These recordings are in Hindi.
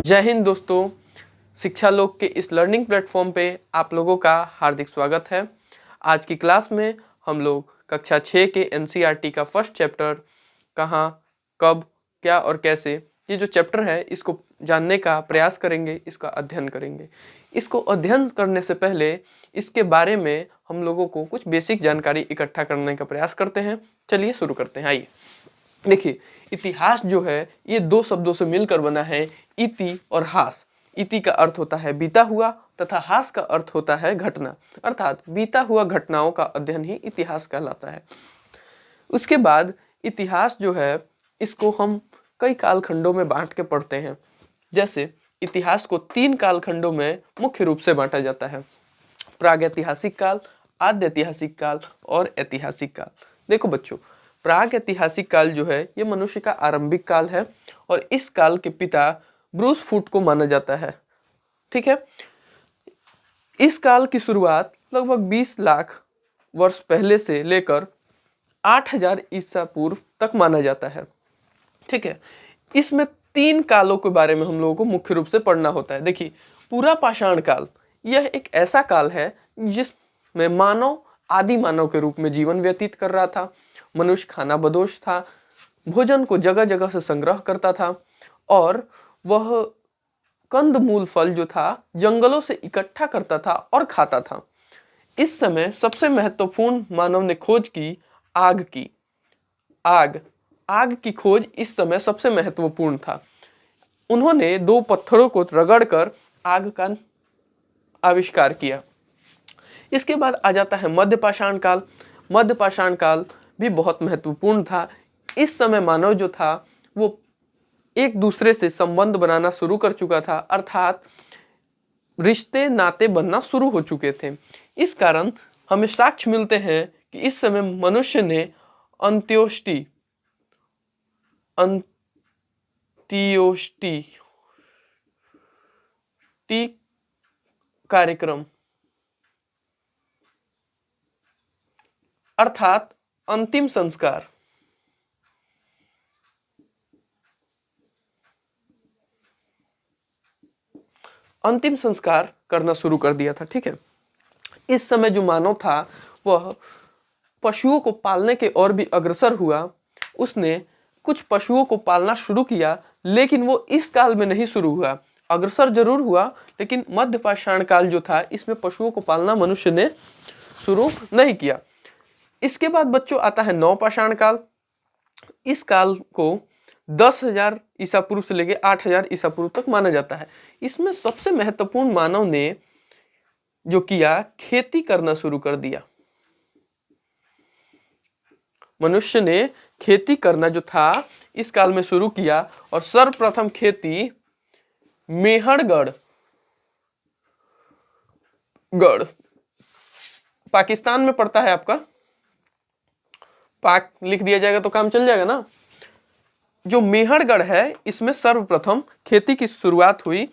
जय हिंद दोस्तों। शिक्षा लोक के इस लर्निंग प्लेटफॉर्म पे आप लोगों का हार्दिक स्वागत है। आज की क्लास में हम लोग कक्षा 6 के एनसीईआरटी का फर्स्ट चैप्टर कहाँ, कब, क्या और कैसे, ये जो चैप्टर है इसको जानने का प्रयास करेंगे, इसका अध्ययन करेंगे। इसको अध्ययन करने से पहले इसके बारे में हम लोगों को कुछ बेसिक जानकारी इकट्ठा करने का प्रयास करते हैं। चलिए शुरू करते हैं। आइए देखिए, इतिहास जो है ये दो शब्दों से मिलकर बना है, इति और हास। इति का अर्थ होता है बीता हुआ तथा हास का अर्थ होता है घटना, अर्थात बीता हुआ घटनाओं का अध्ययन ही इतिहास कहलाता है। उसके बाद इतिहास जो है इसको हम कई कालखंडों में बांट के पढ़ते हैं। जैसे इतिहास को 3 कालखंडों में मुख्य रूप से बांटा जाता है: प्रागैतिहासिक काल, आद्य ऐतिहासिक काल और ऐतिहासिक काल। देखो बच्चों, प्राग ऐतिहासिक काल जो है ये मनुष्य का आरंभिक काल है और इस काल के पिता ब्रूस फूट को माना जाता है। ठीक है, इस काल की शुरुआत लगभग 20 लाख वर्ष पहले से लेकर 8000 ईसा पूर्व तक माना जाता है। ठीक है, इसमें 3 कालों के बारे में हम लोगों को मुख्य रूप से पढ़ना होता है। देखिए, पूरा पाषाण काल यह एक ऐसा काल है जिसमें मानव आदि मानव के रूप में जीवन व्यतीत कर रहा था। मनुष्य खाना बदोश था, भोजन को जगह जगह से संग्रह करता था और वह कंद मूल फल जो था जंगलों से इकट्ठा करता था और खाता था। इस समय सबसे महत्वपूर्ण मानव ने खोज की आग की। आग की खोज इस समय सबसे महत्वपूर्ण था। उन्होंने 2 पत्थरों को रगड़कर आग का आविष्कार किया। इसके बाद आ जाता है मध्य पाषाण काल। मध्य पाषाण काल भी बहुत महत्वपूर्ण था। इस समय मानव जो था वो एक दूसरे से संबंध बनाना शुरू कर चुका था, अर्थात रिश्ते नाते बनना शुरू हो चुके थे। इस कारण हमें साक्ष्य मिलते हैं कि इस समय मनुष्य ने अंत्योष्टि कार्यक्रम अर्थात अंतिम संस्कार करना शुरू कर दिया था। ठीक है, इस समय जो मानव था वह पशुओं को पालने के और भी अग्रसर हुआ। उसने कुछ पशुओं को पालना शुरू किया, लेकिन वो इस काल में नहीं शुरू हुआ। अग्रसर जरूर हुआ, लेकिन मध्य पाषाण काल जो था इसमें पशुओं को पालना मनुष्य ने शुरू नहीं किया। इसके बाद बच्चों आता है नवपाषाण काल। इस काल को 10,000 ईसा पूर्व से लेकर 8,000 ईसा पूर्व तक माना जाता है। इसमें सबसे महत्वपूर्ण मानव ने जो किया, खेती करना शुरू कर दिया। मनुष्य ने खेती करना जो था इस काल में शुरू किया और सर्वप्रथम खेती मेहरगढ़ पाकिस्तान में पड़ता है। आपका पाक लिख दिया जाएगा तो काम चल जाएगा ना। जो मेहरगढ़ है इसमें सर्वप्रथम खेती की शुरुआत हुई।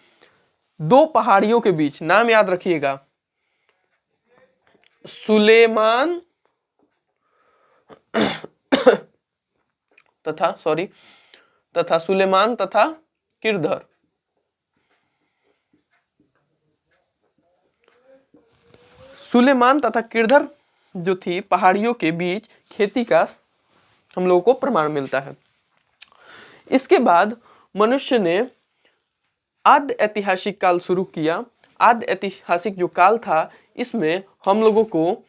2 पहाड़ियों के बीच, नाम याद रखिएगा, सुलेमान तथा किरधर। सुलेमान तथा किरधर जो थी पहाड़ियों के बीच खेती का हम लोगों को प्रमाण मिलता है। इसके बाद मनुष्य ने आद्य ऐतिहासिक काल शुरू किया। आद्य ऐतिहासिक जो काल था इसमें हम लोगों को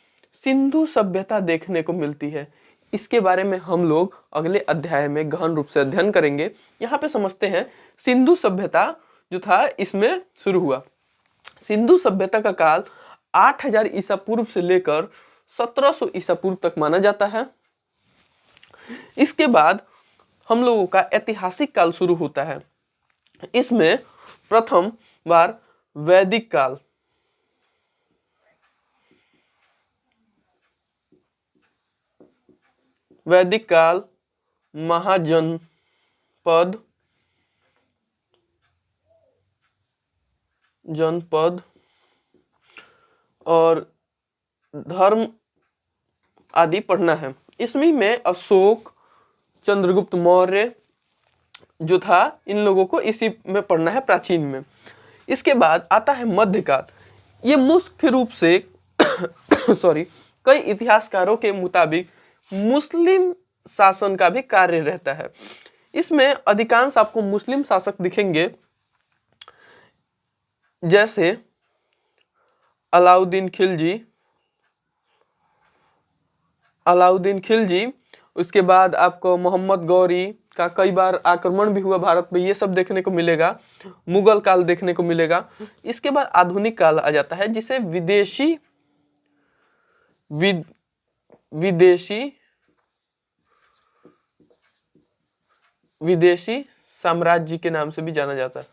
सिंधु सभ्यता देखने को मिलती है। इसके बारे में हम लोग अगले अध्याय में गहन रूप से अध्ययन करेंगे। यहाँ पे समझते हैं सिंधु सभ्यता जो था इसमें शुरू हुआ। सिंधु सभ्यता का काल 8000 ईसा पूर्व से लेकर 1700 ईसा पूर्व तक माना जाता है। इसके बाद हम लोगों का ऐतिहासिक काल शुरू होता है। इसमें प्रथम बार वैदिक काल, जनपद और धर्म आदि पढ़ना है। इसमें मैं अशोक, चंद्रगुप्त मौर्य, जो था इन लोगों को इसी में पढ़ना है, प्राचीन में। इसके बाद आता है मध्यकाल। ये मुख्य रूप से सॉरी कई इतिहासकारों के मुताबिक मुस्लिम शासन का भी कार्य रहता है। इसमें अधिकांश आपको मुस्लिम शासक दिखेंगे, जैसे अलाउद्दीन खिलजी, उसके बाद आपको मोहम्मद गौरी का कई बार आक्रमण भी हुआ भारत में, ये सब देखने को मिलेगा। मुगल काल देखने को मिलेगा। इसके बाद आधुनिक काल आ जाता है, जिसे विदेशी साम्राज्य के नाम से भी जाना जाता है।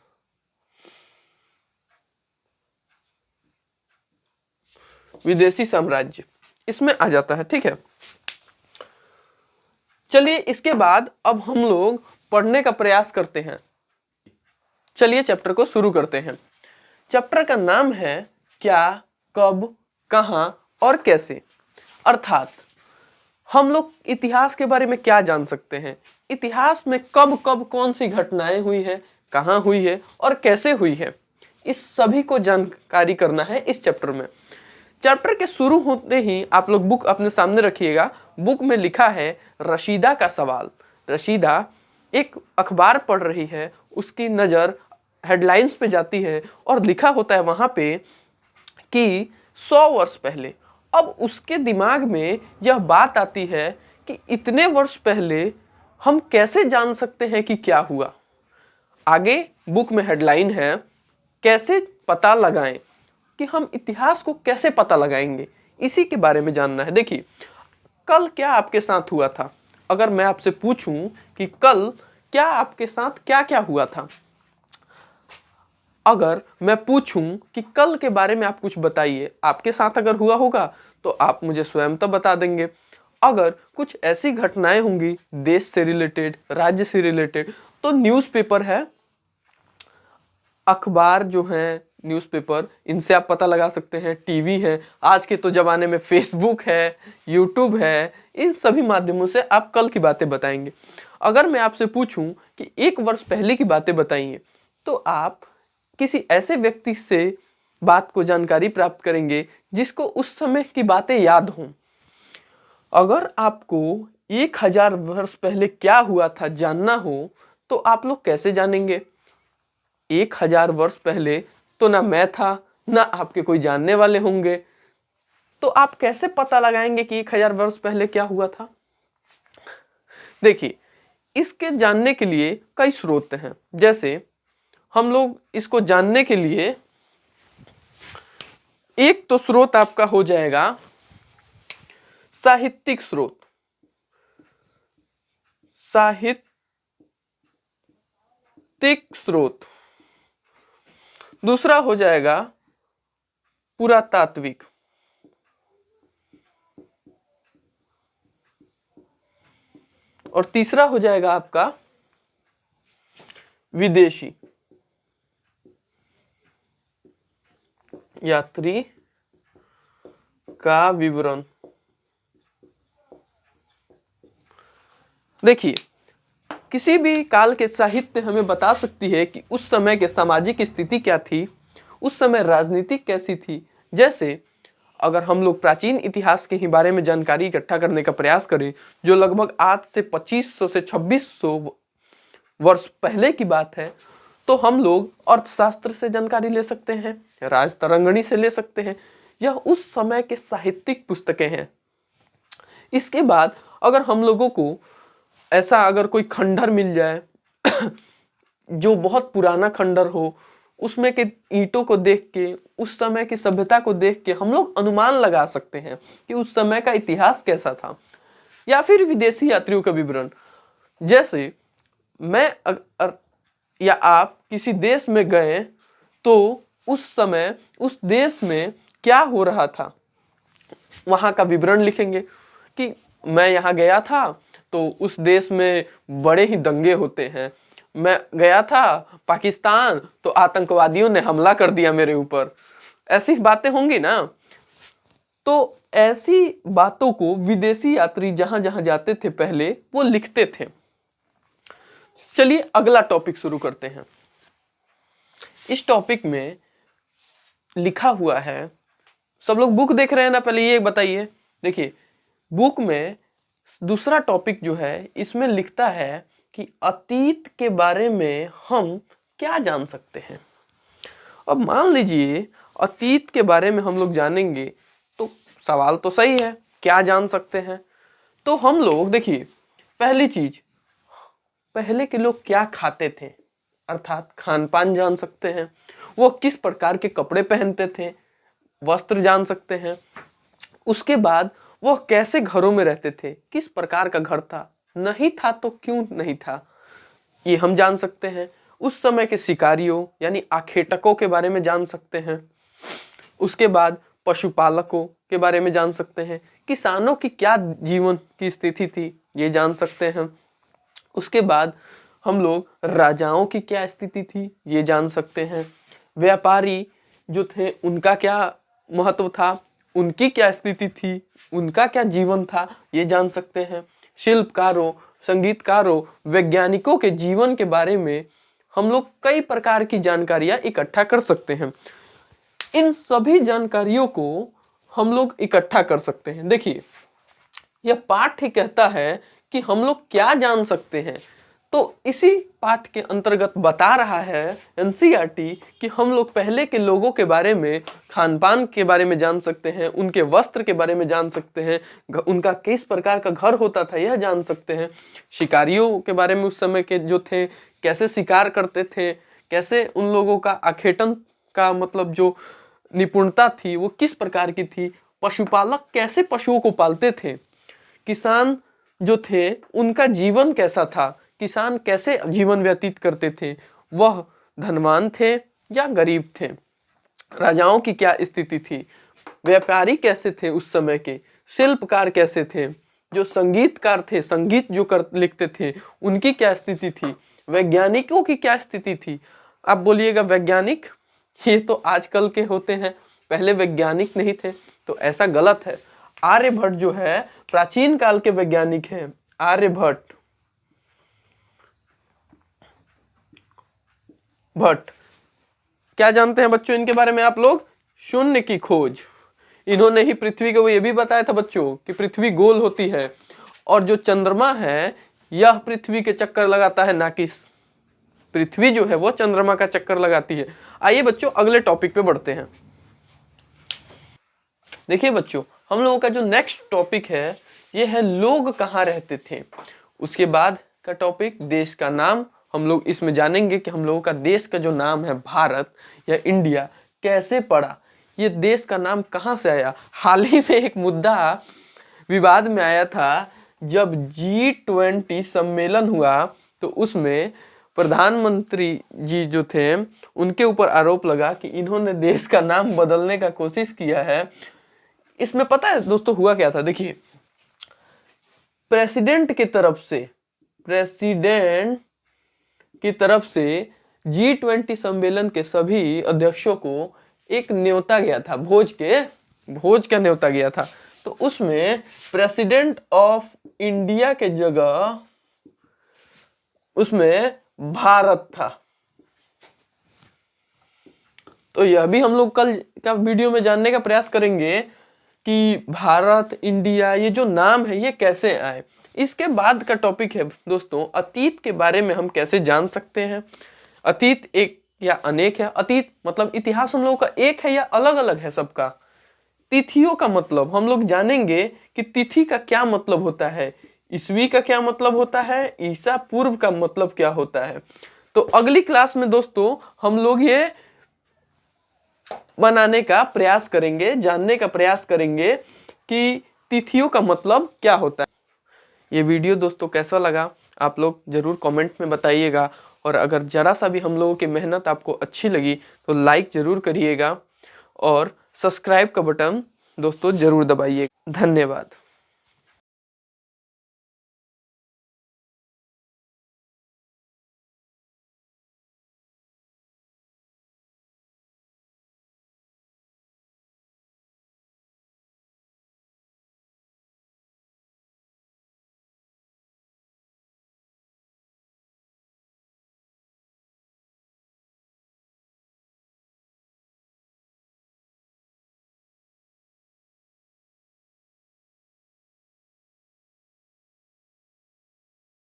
विदेशी साम्राज्य इसमें आ जाता है, ठीक है। चलिए इसके बाद अब हम लोग पढ़ने का प्रयास करते हैं। चलिए चैप्टर को शुरू करते हैं। चैप्टर का नाम है क्या, कब, कहां और कैसे। अर्थात हम लोग इतिहास के बारे में क्या जान सकते हैं, इतिहास में कब कब कौन सी घटनाएं हुई है, कहां हुई है और कैसे हुई है, इस सभी को जानकारी करना है इस चैप्टर में। चैप्टर के शुरू होते ही आप लोग बुक अपने सामने रखिएगा। बुक में लिखा है रशीदा का सवाल। रशीदा एक अखबार पढ़ रही है, उसकी नज़र हेडलाइंस पे जाती है और लिखा होता है वहाँ पे कि 100 वर्ष पहले। अब उसके दिमाग में यह बात आती है कि इतने वर्ष पहले हम कैसे जान सकते हैं कि क्या हुआ। आगे बुक में हेडलाइन है, कैसे पता लगाएं, कि हम इतिहास को कैसे पता लगाएंगे, इसी के बारे में जानना है। देखिए कल क्या आपके साथ हुआ था, अगर मैं आपसे पूछूं कि कल क्या आपके साथ क्या क्या हुआ था, अगर मैं पूछूं कि कल के बारे में आप कुछ बताइए, आपके साथ अगर हुआ होगा तो आप मुझे स्वयं तो बता देंगे। अगर कुछ ऐसी घटनाएं होंगी देश से रिलेटेड, राज्य से रिलेटेड, तो न्यूज़पेपर है, अखबार जो है, न्यूज़पेपर, इनसे आप पता लगा सकते हैं। टीवी है, आज के तो ज़माने में फेसबुक है, यूट्यूब है, इन सभी माध्यमों से आप कल की बातें बताएंगे। अगर मैं आपसे पूछूं कि 1 वर्ष पहले की बातें बताइए, तो आप किसी ऐसे व्यक्ति से बात को जानकारी प्राप्त करेंगे जिसको उस समय की बातें याद हों। अगर आपको 1000 वर्ष पहले क्या हुआ था जानना हो, तो आप लोग कैसे जानेंगे? 1000 वर्ष पहले तो ना मैं था, ना आपके कोई जानने वाले होंगे, तो आप कैसे पता लगाएंगे कि 1000 वर्ष पहले क्या हुआ था? देखिए इसके जानने के लिए कई स्रोत हैं। जैसे हम लोग इसको जानने के लिए, एक तो स्रोत आपका हो जाएगा साहित्यिक स्रोत, दूसरा हो जाएगा पुरातात्विक, और तीसरा हो जाएगा आपका विदेशी, यात्री का विवरण। देखिए किसी भी काल के साहित्य हमें बता सकती है कि उस समय के सामाजिक स्थिति क्या थी, उस समय राजनीति कैसी थी। जैसे अगर हम लोग प्राचीन इतिहास के ही बारे में जानकारी इकट्ठा करने का प्रयास करें, जो लगभग आज से 2500 से 2600 वर्ष पहले की बात है, तो हम लोग अर्थशास्त्र से जानकारी ले सकते हैं, राजतरंगिणी से ले सकते हैं। यह उस समय के साहित्यिक पुस्तकें हैं। इसके बाद अगर हम लोगों को ऐसा अगर कोई खंडहर मिल जाए जो बहुत पुराना खंडहर हो, उसमें के ईंटों को देख के, उस समय की सभ्यता को देख के हम लोग अनुमान लगा सकते हैं कि उस समय का इतिहास कैसा था। या फिर विदेशी यात्रियों का विवरण, जैसे मैं या आप किसी देश में गए तो उस समय उस देश में क्या हो रहा था, वहां का विवरण लिखेंगे कि मैं यहाँ गया था तो उस देश में बड़े ही दंगे होते हैं, मैं गया था पाकिस्तान तो आतंकवादियों ने हमला कर दिया मेरे ऊपर, ऐसी बातें होंगी ना। तो ऐसी बातों को विदेशी यात्री जहां जहां जाते थे पहले वो लिखते थे। चलिए अगला टॉपिक शुरू करते हैं। इस टॉपिक में लिखा हुआ है, सब लोग बुक देख रहे हैं ना, पहले ये बताइए। देखिए बुक में दूसरा टॉपिक जो है इसमें लिखता है कि अतीत के बारे में हम क्या जान सकते हैं। अब मान लीजिए अतीत के बारे में हम लोग जानेंगे तो सवाल तो सही है, क्या जान सकते हैं। तो हम लोग देखिए, पहली चीज, पहले के लोग क्या खाते थे, अर्थात खान पान जान सकते हैं। वो किस प्रकार के कपड़े पहनते थे, वस्त्र जान सकते हैं। उसके बाद वह कैसे घरों में रहते थे, किस प्रकार का घर था, नहीं था तो क्यों नहीं था, ये हम जान सकते हैं। उस समय के शिकारियों यानी आखेटकों के बारे में जान सकते हैं। उसके बाद पशुपालकों के बारे में जान सकते हैं। किसानों की क्या जीवन की स्थिति थी, ये जान सकते हैं। उसके बाद हम लोग राजाओं की क्या स्थिति थी, ये जान सकते हैं। व्यापारी जो थे उनका क्या महत्व था, उनकी क्या स्थिति थी, उनका क्या जीवन था, ये जान सकते हैं। शिल्पकारों, संगीतकारों, वैज्ञानिकों के जीवन के बारे में हम लोग कई प्रकार की जानकारियां इकट्ठा कर सकते हैं। इन सभी जानकारियों को हम लोग इकट्ठा कर सकते हैं। देखिए यह पाठ ही कहता है कि हम लोग क्या जान सकते हैं, तो इसी पाठ के अंतर्गत बता रहा है एनसीईआरटी कि हम लोग पहले के लोगों के बारे में, खान पान के बारे में जान सकते हैं, उनके वस्त्र के बारे में जान सकते हैं, उनका किस प्रकार का घर होता था यह जान सकते हैं। शिकारियों के बारे में, उस समय के जो थे कैसे शिकार करते थे, कैसे उन लोगों का आखेटन का मतलब जो निपुणता थी वो किस प्रकार की थी। पशुपालक कैसे पशुओं को पालते थे। किसान जो थे उनका जीवन कैसा था, किसान कैसे जीवन व्यतीत करते थे, वह धनवान थे या गरीब थे। राजाओं की क्या स्थिति थी, व्यापारी कैसे थे उस समय के, शिल्पकार कैसे थे, जो संगीतकार थे संगीत जो लिखते थे उनकी क्या स्थिति थी, वैज्ञानिकों की क्या स्थिति थी। आप बोलिएगा वैज्ञानिक, ये तो आजकल के होते हैं, पहले वैज्ञानिक नहीं थे, तो ऐसा गलत है। आर्यभट्ट जो है प्राचीन काल के वैज्ञानिक हैं। आर्यभट्ट क्या जानते हैं बच्चों इनके बारे में आप लोग? शून्य की खोज। इन्होंने ही पृथ्वी को ये भी बताया था बच्चों कि पृथ्वी गोल होती है और जो चंद्रमा है यह पृथ्वी के चक्कर लगाता है, ना कि पृथ्वी जो है वो चंद्रमा का चक्कर लगाती है। आइए बच्चों अगले टॉपिक पे बढ़ते हैं। देखिए बच्चों, हम लोगों का जो नेक्स्ट टॉपिक है ये है लोग कहाँ रहते थे। उसके बाद का टॉपिक देश का नाम। हम लोग इसमें जानेंगे कि हम लोगों का देश का जो नाम है भारत या इंडिया कैसे पड़ा, ये देश का नाम कहाँ से आया। हाल ही में एक मुद्दा विवाद में आया था, जब G20 सम्मेलन हुआ तो उसमें प्रधानमंत्री जी जो थे उनके ऊपर आरोप लगा कि इन्होंने देश का नाम बदलने का कोशिश किया है। इसमें पता है दोस्तों हुआ क्या था? देखिए प्रेसिडेंट की तरफ से G20 सम्मेलन के सभी अध्यक्षों को एक न्योता गया था, भोज का न्योता गया था। तो उसमें प्रेसिडेंट ऑफ इंडिया के जगह उसमें भारत था। तो यह भी हम लोग कल का वीडियो में जानने का प्रयास करेंगे कि भारत, इंडिया, ये जो नाम है ये कैसे आए। इसके बाद का टॉपिक है दोस्तों अतीत के बारे में हम कैसे जान सकते हैं। अतीत एक या अनेक है। अतीत मतलब इतिहास हम लोगों का एक है या अलग अलग है सबका। तिथियों का मतलब हम लोग जानेंगे कि तिथि का क्या मतलब होता है, ईस्वी का क्या मतलब होता है, ईसा पूर्व का मतलब क्या होता है। तो अगली क्लास में दोस्तों हम लोग ये बनाने का प्रयास करेंगे, जानने का प्रयास करेंगे कि तिथियों का मतलब क्या होता है। ये वीडियो दोस्तों कैसा लगा आप लोग जरूर कमेंट में बताइएगा, और अगर जरा सा भी हम लोगों की मेहनत आपको अच्छी लगी तो लाइक जरूर करिएगा और सब्सक्राइब का बटन दोस्तों जरूर दबाइए। धन्यवाद।